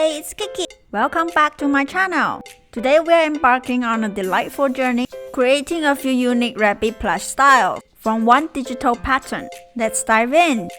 Hey, it's Kiki. Welcome back to my channel. Today we are embarking on a delightful journey, creating a few unique rabbit plush styles from one digital pattern. Let's dive in.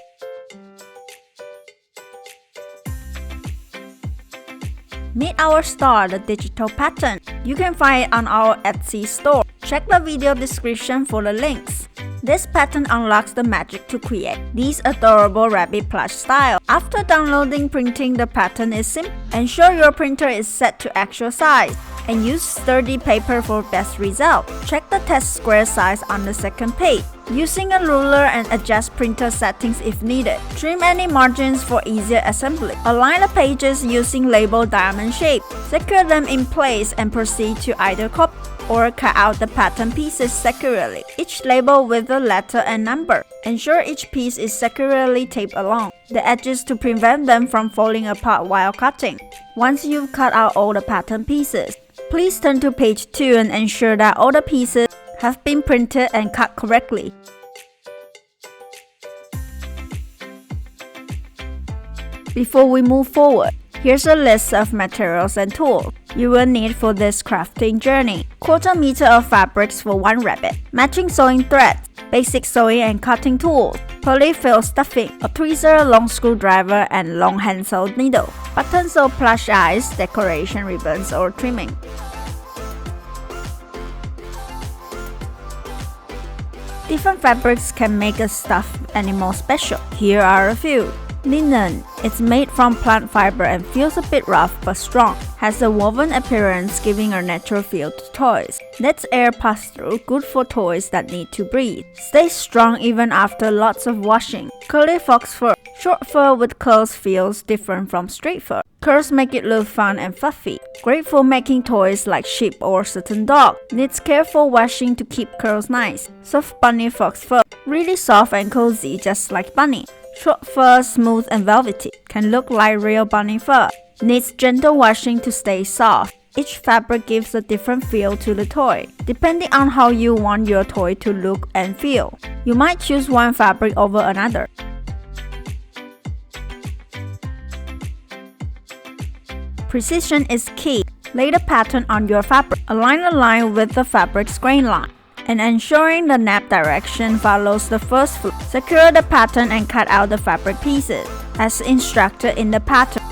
Meet our star, the digital pattern. You can find it on our Etsy store. Check the video description for the links. This pattern unlocks the magic to create these adorable rabbit plush styles. After downloading, printing the pattern is simple. Ensure your printer is set to actual size and use sturdy paper for best result. Check the test square size on the second page. Using a ruler and adjust printer settings if needed. Trim any margins for easier assembly. Align the pages using label diamond shape. Secure them in place and proceed to either copy or cut out the pattern pieces securely, each label with a letter and number. Ensure each piece is securely taped along the edges to prevent them from falling apart while cutting. Once you've cut out all the pattern pieces, please turn to page 2 and ensure that all the pieces have been printed and cut correctly. Before we move forward, here's a list of materials and tools you will need for this crafting journey. 1/4 meter of fabrics for one rabbit, matching sewing threads, basic sewing and cutting tools, Poly-fil stuffing, a tweezer, long screwdriver, and long Handsew needle, buttons or plush eyes, decoration ribbons or trimming. Different fabrics can make a stuffed animal special. Here are a few. Linen. It's made from plant fiber and feels a bit rough but strong. Has a woven appearance, giving a natural feel to toys. Lets air pass through, good for toys that need to breathe. Stays strong even after lots of washing. Curly fox fur. Short fur with curls feels different from straight fur. Curls make it look fun and fluffy. Great for making toys like sheep or certain dog. Needs careful washing to keep curls nice. Soft bunny fox fur. Really soft and cozy, just like bunny. Short fur, smooth and velvety. Can look like real bunny fur. Needs gentle washing to stay soft. Each fabric gives a different feel to the toy, depending on how you want your toy to look and feel. You might choose one fabric over another. Precision is key. Lay the pattern on your fabric. Align the line with the fabric's grain line, and ensuring the nap direction follows the first flip. Secure the pattern and cut out the fabric pieces, as instructed in the pattern.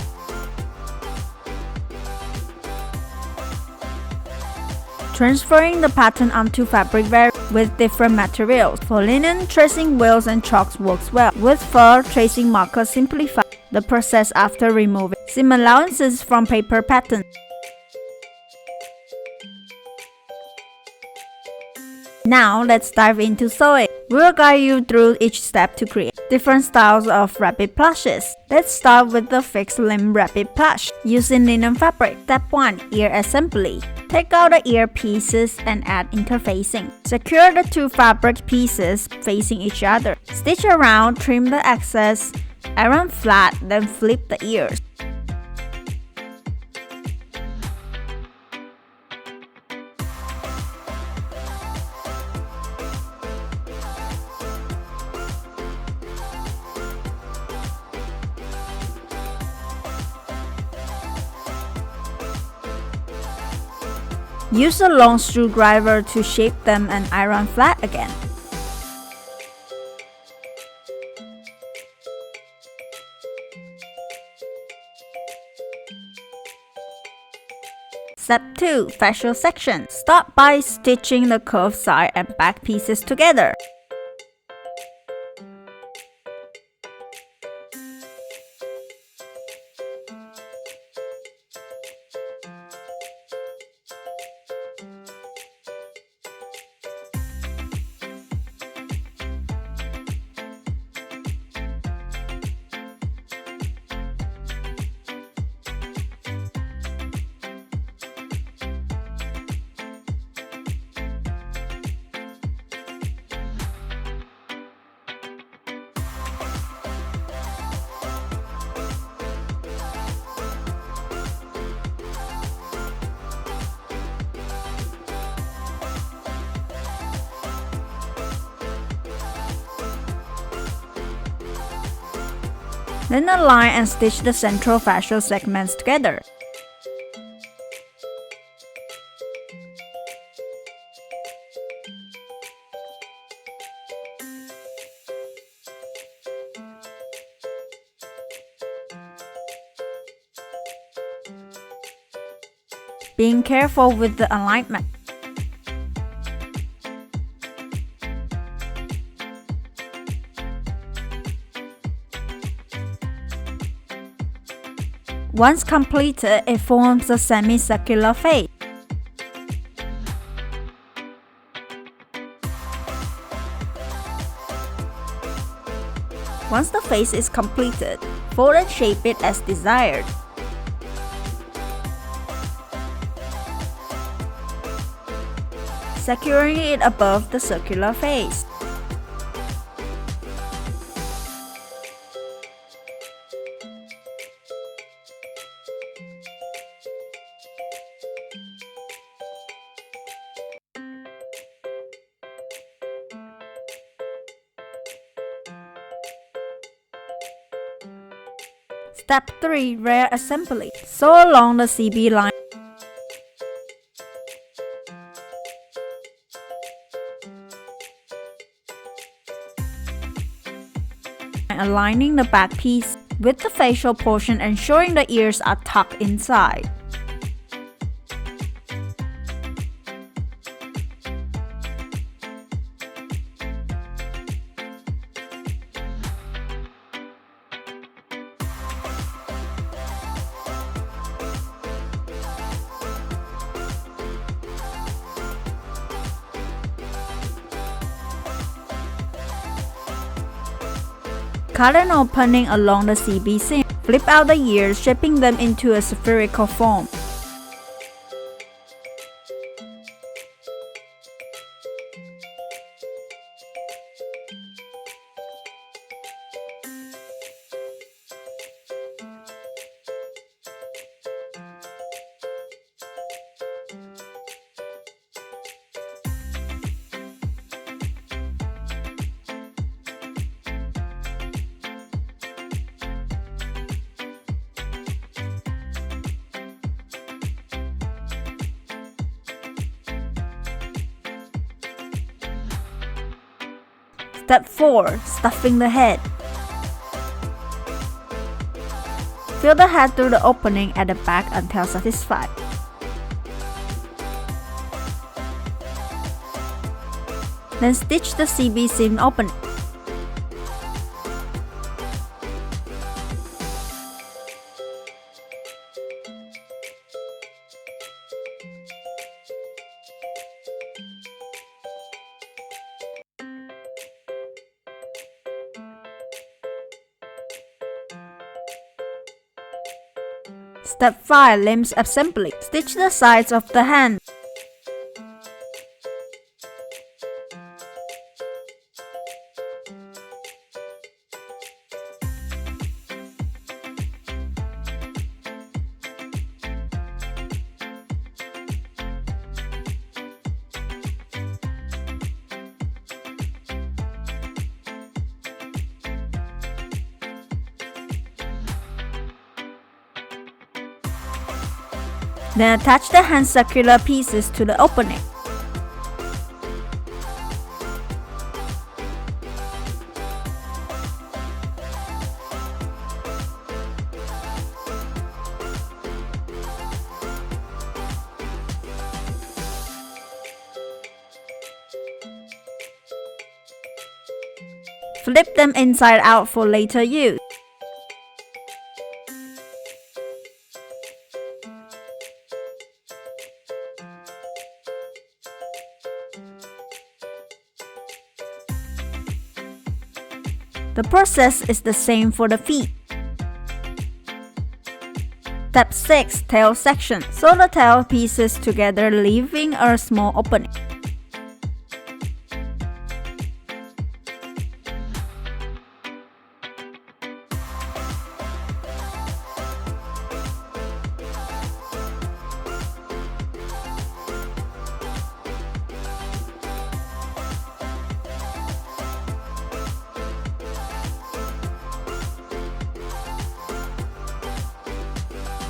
Transferring the pattern onto fabric varies with different materials. For linen, tracing wheels and chalks works well. With fur, tracing markers simplify the process after removing seam allowances from paper patterns. Now let's dive into sewing. We'll guide you through each step to create different styles of rabbit plushes. Let's start with the fixed-limb rabbit plush using linen fabric. Step 1. Ear assembly. Take out the ear pieces and add interfacing. Secure the two fabric pieces facing each other. Stitch around, trim the excess, iron flat, then flip the ears. Use a long screwdriver to shape them and iron flat again. Step 2. Facial section. Start by stitching the curved side and back pieces together. Then align and stitch the central fascial segments together. Being careful with the alignment. Once completed, it forms a semicircular face. Once the face is completed, fold and shape it as desired. Securing it above the circular face. Step 3. Rear assembly. Sew along the CB line. Aligning the back piece with the facial portion, ensuring the ears are tucked inside. Cut an opening along the CB seam. Flip out the ears, shaping them into a spherical form. Step 4. Stuffing the head. Fill the head through the opening at the back until satisfied. Then stitch the CB seam opening. Step 5. Limbs assembly. Stitch the sides of the hand. Then attach the hand circular pieces to the opening. Flip them inside out for later use. The process is the same for the feet. Step 6. Tail section. Sew the tail pieces together, leaving a small opening.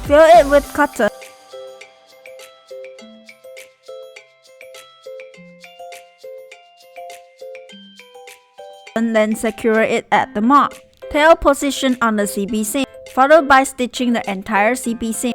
Fill it with cotton. And then secure it at the mark. Tail position on the CB seam, followed by stitching the entire CB seam.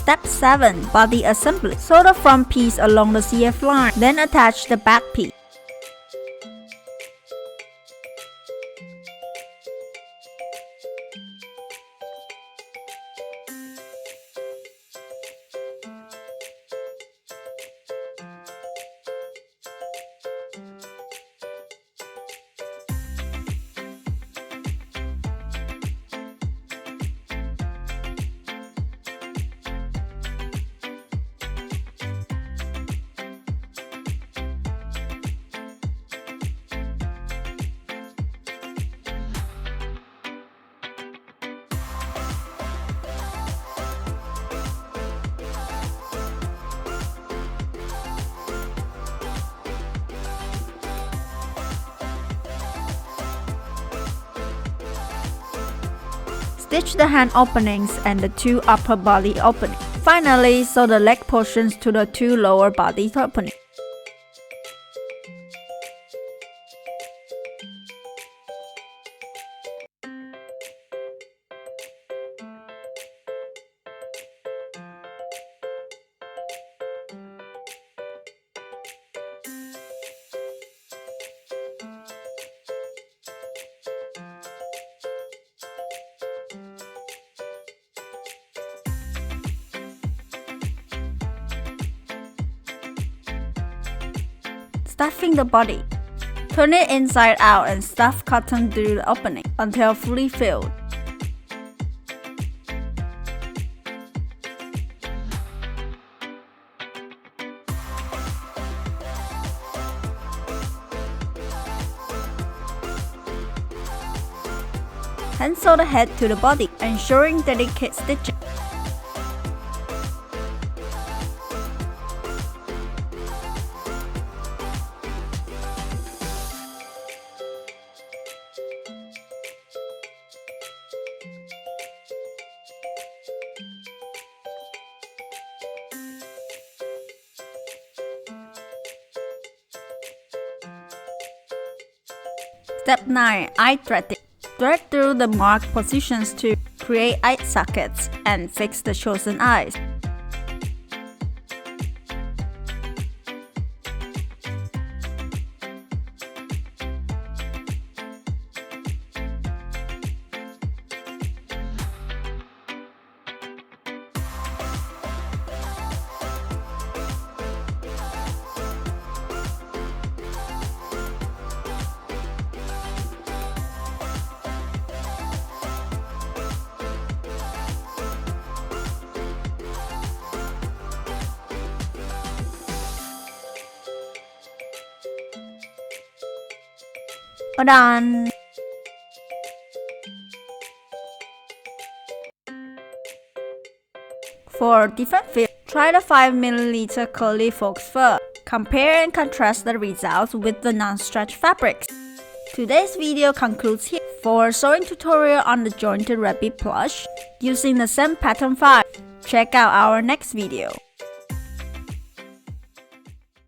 Step 7. Body assembly. Sew the front piece along the CF line, then attach the back piece. Stitch the hand openings and the 2 upper body openings. Finally, sew the leg portions to the 2 lower body openings. Stuffing the body. Turn it inside out and stuff cotton through the opening until fully filled. Hand sew the head to the body, ensuring delicate stitching. Step 9. Eye threading. Thread through the marked positions to create eye sockets and fix the chosen eyes. We're done! For different fits, try the 5mm curly fox fur. Compare and contrast the results with the non-stretch fabrics. Today's video concludes here. For sewing tutorial on the jointed rabbit plush using the same pattern file, check out our next video.